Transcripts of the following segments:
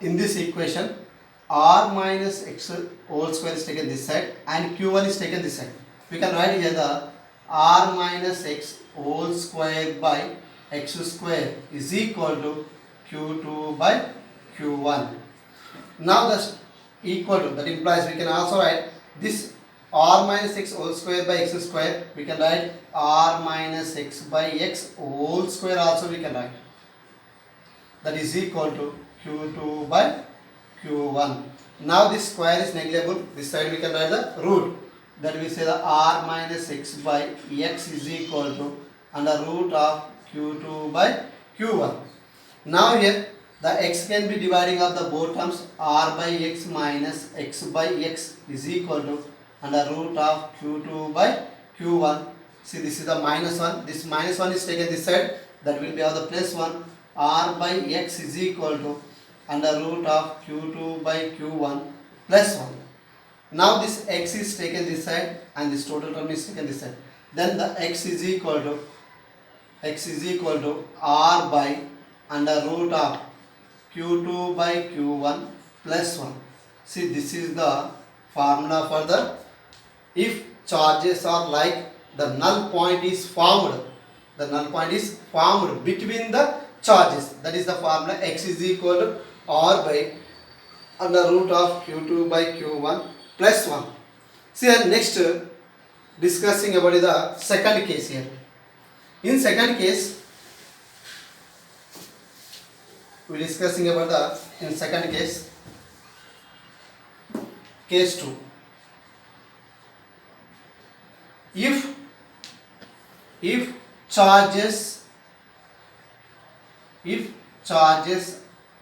in this equation, r minus x whole square is taken this side and q1 is taken this side. We can write here the r minus x whole square by x square is equal to q2 by q1. Now that's equal to, that implies we can also write this r minus x whole square by x square, we can write r minus x by x whole square also we can write. That is equal to q2 by q1. Now this square is negligible, this side we can write the root. That we say the r minus x by x is equal to under root of q2 by q1. Now here the x can be dividing of the both terms, r by x minus x by x is equal to under root of q2 by q1. See, this is the minus 1, this minus 1 is taken this side, that will be of the plus 1, r by x is equal to under root of q2 by q1 plus 1. Now this x is taken this side and this total term is taken this side. Then the x is equal to r by under root of q2 by q1 plus 1. See, this is the formula for the, if charges are like, the null point is formed. The null point is formed between the charges. That is the formula. X is equal to r by under root of q2 by q1 plus 1. See, and next discussing about the second case here. In second case, we are discussing about the, in second case, case 2. If charges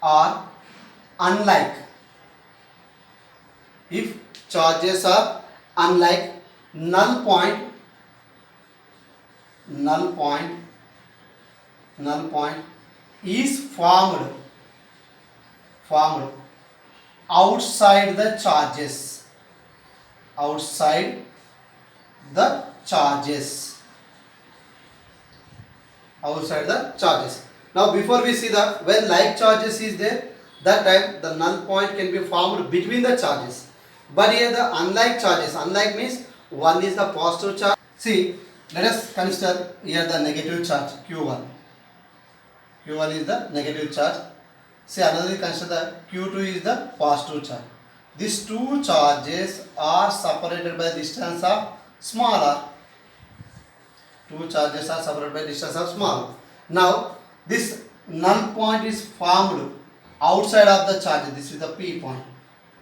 are unlike, if charges are unlike, null point is formed outside the charges, Now before we see the, when like charges is there, that time the null point can be formed between the charges. But here the unlike charges, unlike means one is the positive charge. See, let us consider here the negative charge q1. q1 is the negative charge. See, another consider the q2 is the positive charge. These two charges are separated by distance of small r. Two charges are separated by distance of small r. Now this null point is formed outside of the charge. This is the P point.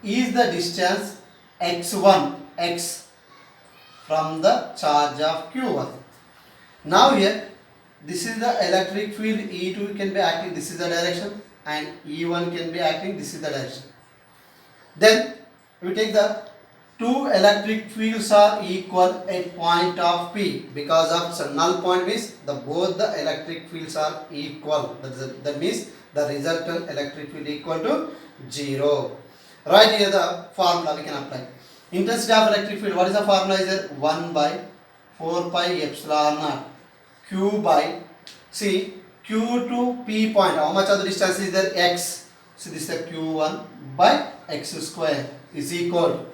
Is the distance x1, x, from the charge of q1. Now here, this is the electric field, E2 can be acting, this is the direction, and E1 can be acting, this is the direction. Then we take the two electric fields are equal at point of P, because of some null point means the both the electric fields are equal. That means the resultant electric field equal to 0. Right here the formula we can apply. Intensity of electric field, what is the formula? Is there 1 by 4 pi epsilon naught q by, see, q to P point, how much of the distance is there? X. So this is the q1 by x square is equal.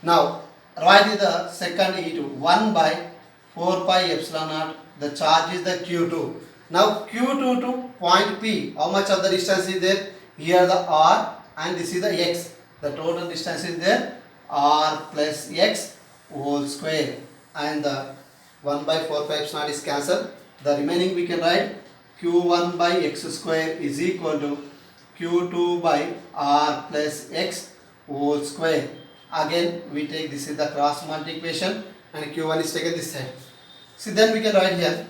Now write the second E2, 1 by 4 pi epsilon naught, the charge is the q2. Now q2 to point P, how much of the distance is there? Here the r and this is the x. The total distance is there r plus x whole square, and the 1 by 4 pi epsilon naught is cancelled. The remaining we can write q1 by x square is equal to q2 by r plus x whole square. Again we take, this is the cross multiplication and q1 is taken this side. See, then we can write here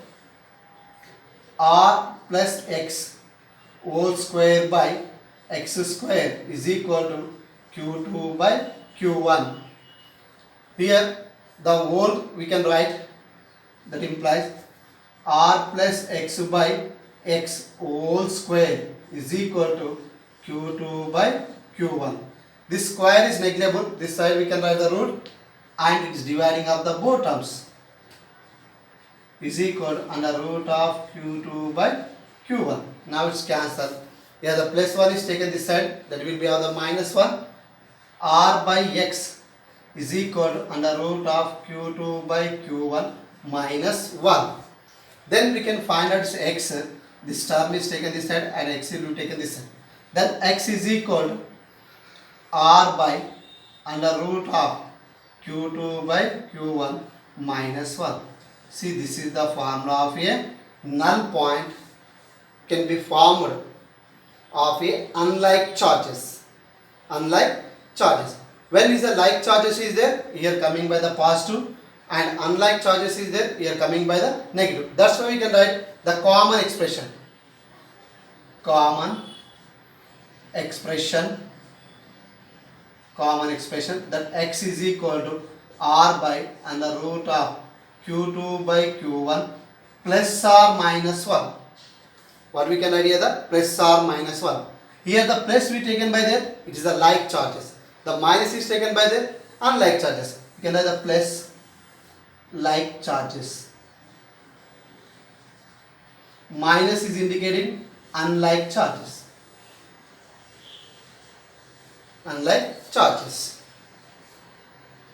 r plus x whole square by x square is equal to q2 by q1. Here the whole we can write, that implies r plus x by x whole square is equal to q2 by q1. This square is negligible, this side we can write the root, and it is dividing of the both terms, is equal to under root of q2 by q1. Now it's cancelled. Here the plus 1 is taken this side, that will be on the minus 1. R by x is equal to under root of q2 by q1 minus 1. Then we can find out x. This term is taken this side and x will be taken this side. Then x is equal to r by under root of q2 by q1 minus 1. See, this is the formula of a null point can be formed of a unlike charges. Unlike charges. When is the like charges is there? Here coming by the positive, and unlike charges is there, here coming by the negative. That's why we can write the common expression. Common expression that x is equal to r by under root of q2 by q1 plus or minus 1. What we can write here, the plus or minus 1. Here the plus we taken by there, it is the like charges. The minus is taken by the unlike charges. You can write the plus like charges. Minus is indicating unlike charges. Unlike charges.